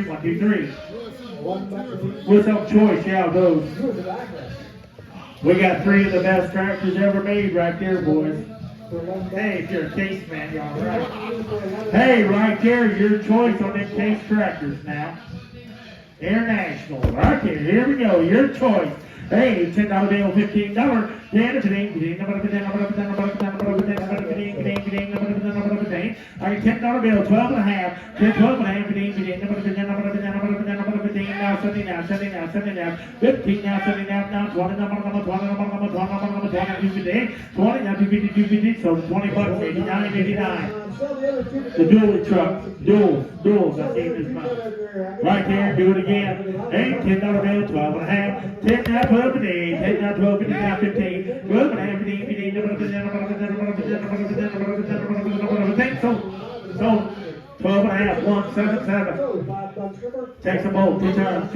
1, 2, 3. What's up, choice? Yeah, those. We got 3 of the best tractors ever made right there, boys. Hey, if you're a case man, y'all right. Hey, right there, your choice on them case tractors now. International. Right there, here we go, your choice. Hey, $10 bill, $15. I get $10 bill, 12 and a half, 10, 12 and a half, 15 now, 70 now, 70 now, 70 now, 15 now, 70 now, 20 now, 20 now, 50, so $20, 89, 89. The dually truck, duals, I see this month. Right there, do it again. Hey, $10 bill, 12 and a half, 10 now, 12 and 8, 10 now, 12, 15 now, 15, 12 and a half, 15, 15, so 12 and a half, 1, 7, 7. Take some more, 2 times.